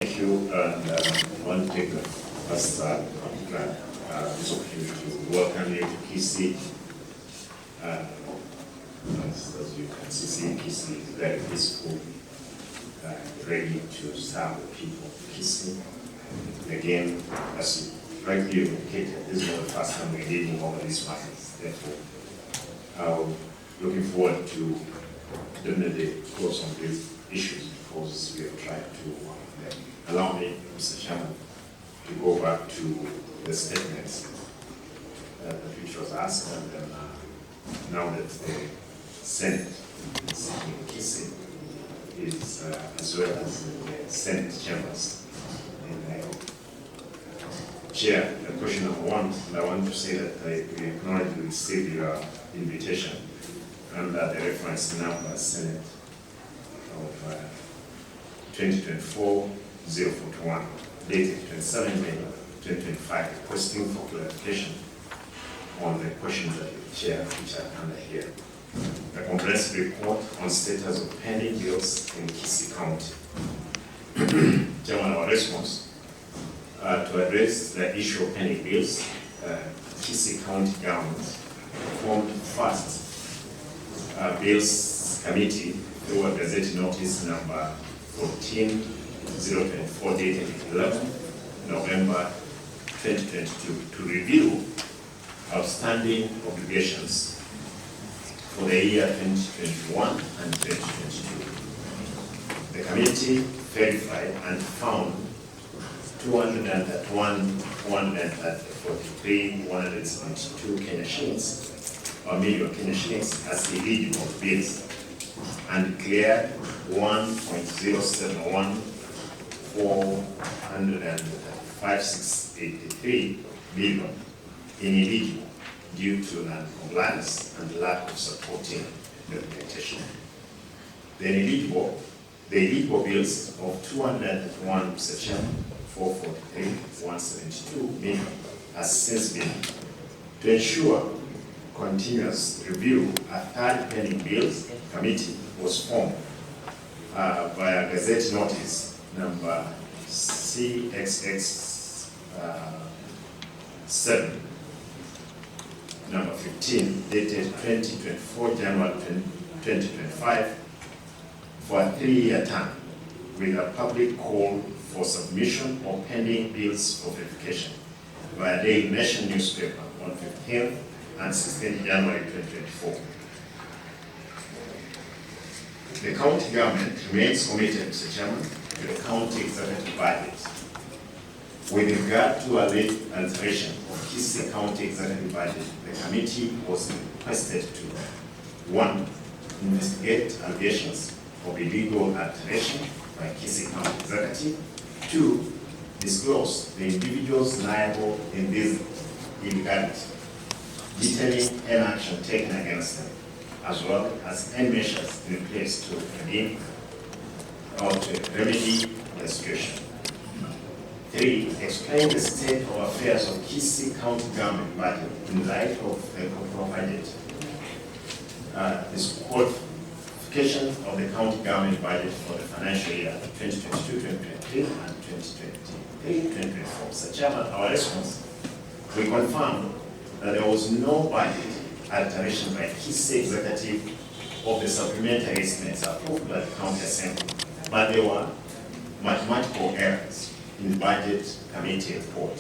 Thank you, and I want to take the first this opportunity to welcome you to Kisii. As you can see, Kisii is very peaceful, ready to serve the people of Kisii. Again, as you rightly indicated, this is not the first time we're dealing over these matters. Therefore, I'm looking forward to definitely close on these issues because we have tried to allow me, Mr. Chairman, to go back to the statements which was asked, and then now that the Senate is in Kisii is as well as the Senate chambers in Nairobi. Chair, question number one, and I want to say that we acknowledge we received your invitation under the reference number Senate of 2024-041, dated 27 May 2025, requesting for clarification on the questions that the chair which are under here. A comprehensive report on status of pending bills in Kisii County. Chairman, our response to address the issue of pending bills, Kisii County government formed first bills committee through a gazette notice number 14-024 dated 11 November 2022 to review outstanding obligations for the year 2021 and 2022. The committee verified and found 231,142 Kenya shillings or million Kenya shillings as eligible bills, and cleared 1.071,456.83 billion ineligible due to non-compliance and lack of supporting documentation. The eligible bills of 201,443,172 million has since been. To ensure continuous review, a third pending bills committee was formed via gazette notice number CXX7 number 15 dated 2024 January 2025 for a 3-year term with a public call for submission of pending bills for verification via Daily Nation newspaper on 15th and 16th January 2024. The county government remains committed, Mr. Chairman, to the county executive budget. With regard to alleged alteration of Kisii County executive budget, the committee was requested to 1. Investigate allegations of illegal alteration by Kisii County executive. 2. Disclose the individuals liable in this illegality, detailing any action taken against them, as well as any measures in place to redeem or to remedy the situation. 3. Explain the state of affairs of Kisii County government budget in light of the provided this qualification of the county government budget for the financial year 2022-2023 and 2023-2024. Mr. Chairman, our response, we confirm that there was no budget alteration by Kisii executive of the supplementary estimates approved by the county assembly, but there were mathematical errors in the budget committee report.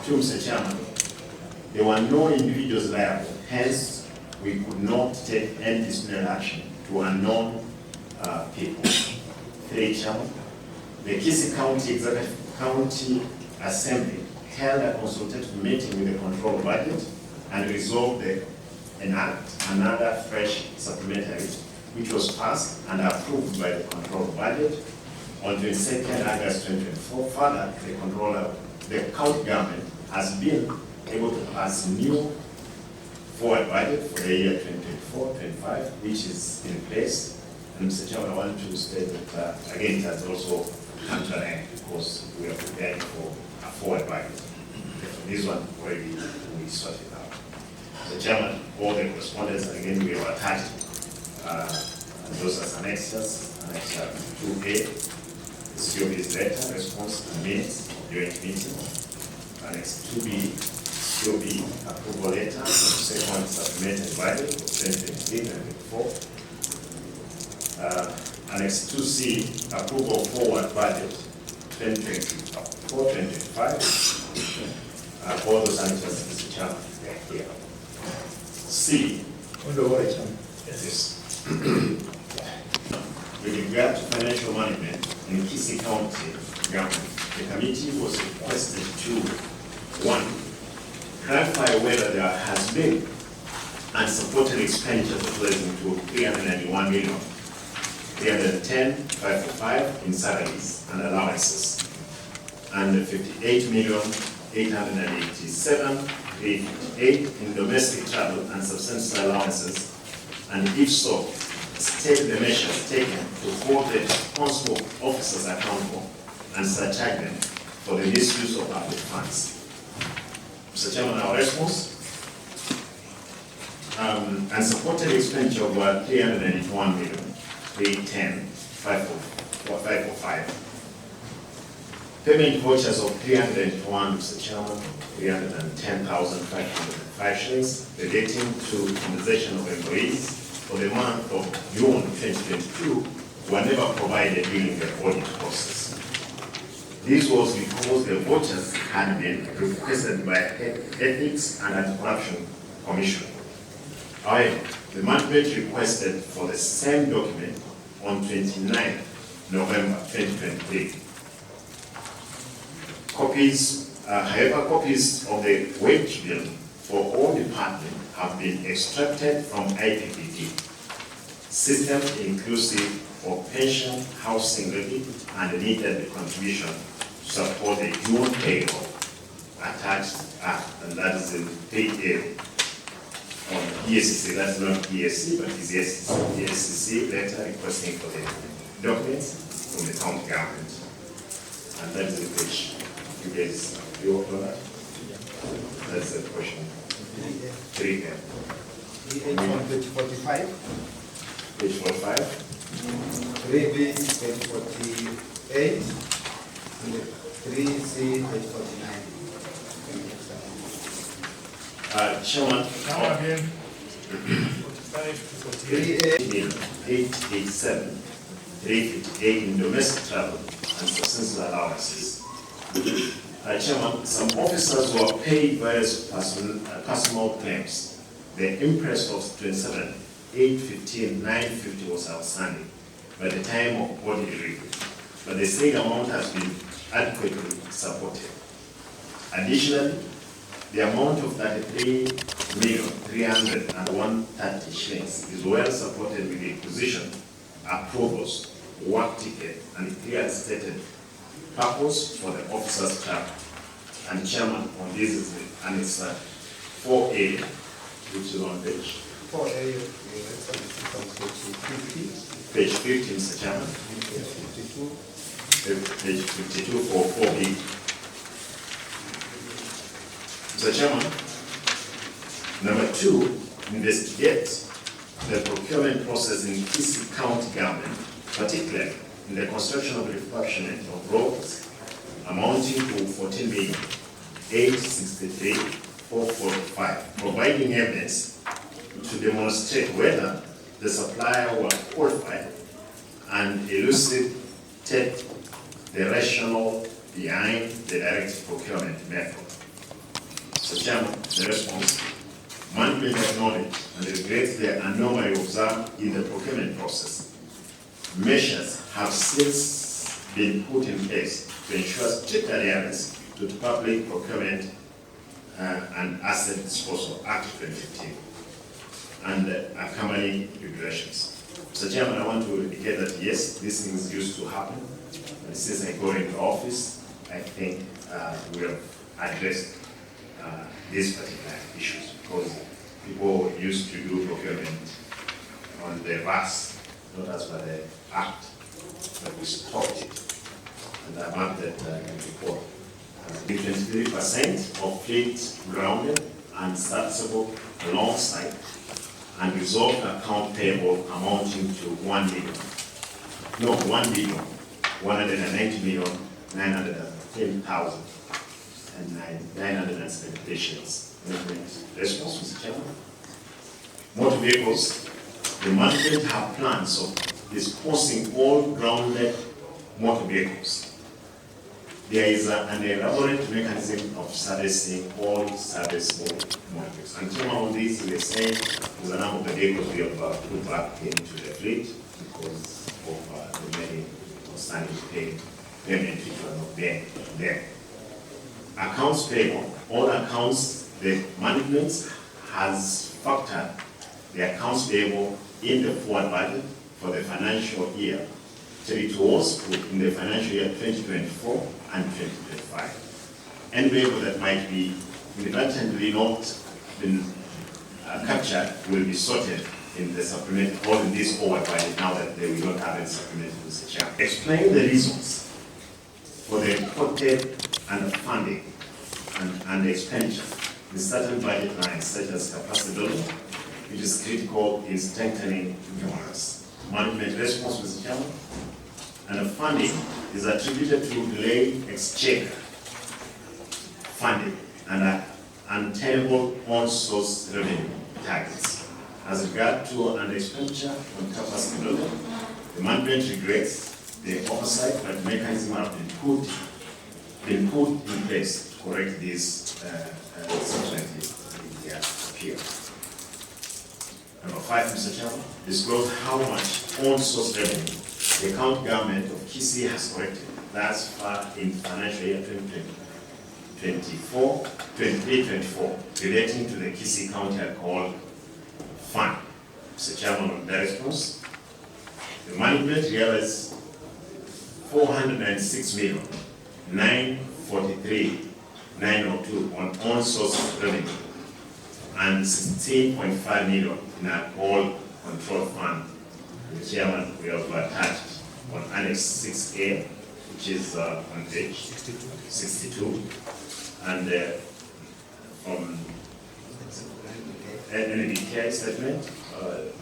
2, Mr. Chairman, there were no individuals liable, hence we could not take any disciplinary action to unknown people. 3, Chairman, the Kisii County Executive County Assembly held a consultative meeting with the control budget and resolved the enact another fresh supplementary, which was passed and approved by the control budget on 22nd August 2024. Further, the county government has been able to pass new forward budget for the year 2024-25, which is in place. And Mr. Chairman, I want to state that again, it has also come to an end because we are preparing for a forward budget. This one already we sorted out. The Chairman, all the correspondence, and again we have attached those as annexes, Annex 2A, COB's letter response to minutes during meeting. Annex 2B, COB approval letter, second supplemented budget for 2023-2024. Annex 2C, approval forward budget 2024-2025. All those answers, Mr. Chairman, they are here. C. On the way, Chairman. Yes. With regard to financial management in Kisii County government, the committee was requested to, 1, clarify whether there has been unsupported expenditure totaling to 391,310,545 in salaries and allowances, and 58,887,358 in domestic travel and subsistence allowances, and if so, state the measures taken to hold the responsible officers accountable and surcharge them for the misuse of public funds. Mr. Chairman, our response, unsupported expenditure of 391,310,545. Payment vouchers of 301, Mr. Chairman, 310,505 shillings relating to compensation of employees for the month of June 2022 were never provided during the audit process. This was because the vouchers had been requested by Ethics and Anti-Corruption Commission. However, the management requested for the same document on 29 November 2023. However, copies of the wage bill for all departments have been extracted from IPPD system inclusive of pension, housing levy, and needed contribution to support the June payroll attached and that is in page A on ESCC. That's not ESC, but it's ESCC letter requesting for the documents from the county government, and that is the page. You guys, you all know that? That's the question. 3M. On page 45. Page 45. 3B, page 48. And 3C, page 49. Chairman, Now again, 45 to 48. 887, 358 in domestic travel and subsistence allowances. Chairman, some officers were paid various personal claims. The impress of 27, 815, 950 was outstanding by the time of audit review, but the said amount has been adequately supported. Additionally, the amount of 33,301,030 shillings is well supported with the acquisition, approvals, work ticket, and clear stated purpose for the officers' travel. And Chairman, on this is the Annex 4A, which is on page 4A, page 50, Mr. Chairman. Page 52 for 4B. Mr. Chairman, number 2, investigate the procurement process in Kisii County government, particularly in the construction of refurbishment of roads amounting to 14,863,445, providing evidence to demonstrate whether the supplier was qualified and elucidate the rationale behind the direct procurement method. Mr. Chairman, the response, management acknowledges and regrets the anomaly observed in the procurement process. Measures have since been put in place to ensure strict adherence to the Public Procurement and Asset Disposal Act 2015 and accompanying regulations. Mr. Chairman, I want to indicate that yes, these things used to happen. And since I got into office, I think we have addressed these particular issues because people used to do procurement on the VAS, not as per the Act, but we stopped it. And I marked that report. 23% of fleet grounded and serviceable alongside and resolved account payable amounting to 1 billion. No, 1 billion 190,910,970 shillings. Response, Mr. Chairman. Motor vehicles, the management have plans of disposing all grounded motor vehicles. There is an elaborate mechanism of servicing all serviceable motor vehicles. And Chairman, on this, we are saying there's a number of the vehicles we have put back into the fleet because of the many outstanding payment which were not there. Accounts payable, all accounts, the management has factored the accounts payable in the forward budget for the financial year. So it was put in the financial year 2024 and 2025. Any vehicle that might be inadvertently not been captured will be sorted in the supplementary or in this forward budget now that they will not have any supplementary, Mr. Chair. Explain the reasons for the reported and funding and the expenditure in certain budget lines such as capacity building, which is critical in strengthening governance. Management response, Mr. Chairman, and the funding is attributed to delayed exchequer funding and untenable on-source revenue targets. As regard to an expenditure on capacity building, the management regrets the oversight but mechanism have been put in place to correct these substantially in their appeal. Number 5, Mr. Chairman, disclose how much on-source revenue the county government of Kisii has collected thus far in financial year 2023-24 relating to the Kisii County Alcohol Fund. Mr. Chairman, on that response, the management realized 496,943,902 on on-source revenue and 16.5 million in alcohol control fund. The Chairman, we have attached on Annex 6A, which is on page 62, and from NBK statement,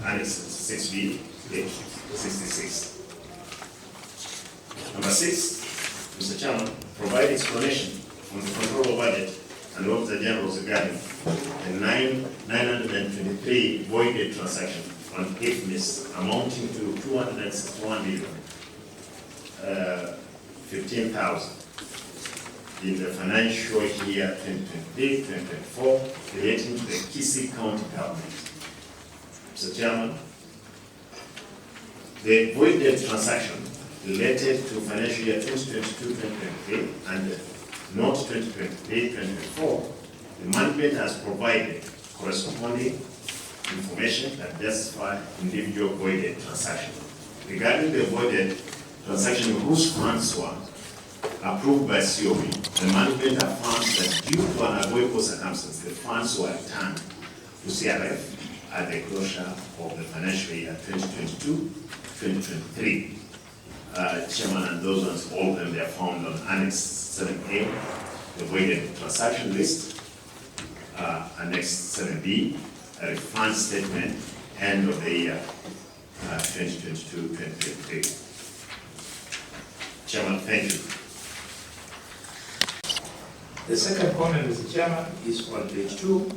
Annex 6B, page 66. Number 6, Mr. Chairman, provide explanation on the control budget and Auditor General's regarding the 923 voided transaction on IFMIS amounting to 261,015,000 in the financial year 2023-2024 relating to the Kisii County government. Mr. Chairman, the voided transaction related to financial year 2022-2023 and not 2023-2024, the management has provided corresponding information that justify individual voided transaction. Regarding the voided transaction whose funds were approved by COB, the management have found that due to an unavoidable circumstance, the funds were returned to CRF at the closure of the financial year 2022-2023. Chairman, and those ones, all of them, they are found on Annex 7A, the voided transaction list, Annex 7B, a refund statement, end of the year 2022-2023. Chairman, thank you. The second comment, Mr. Chairman, is on page 2,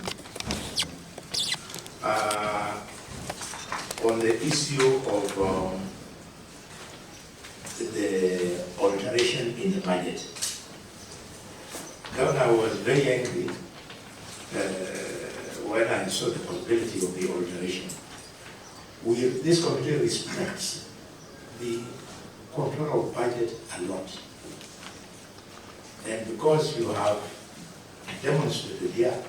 on the issue of the alteration in the budget. Governor was very angry when I saw the possibility of the alteration. This committee respects the control of budget a lot. And because you have demonstrated here,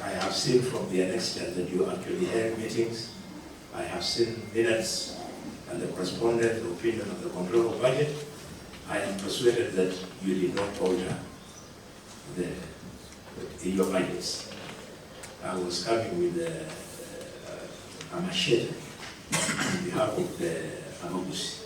I have seen from the annexure that you actually held meetings. I have seen minutes and the correspondent opinion of the control of budget. I am persuaded that you did not alter your budgets. I was coming with a machete on behalf of the Amagusi.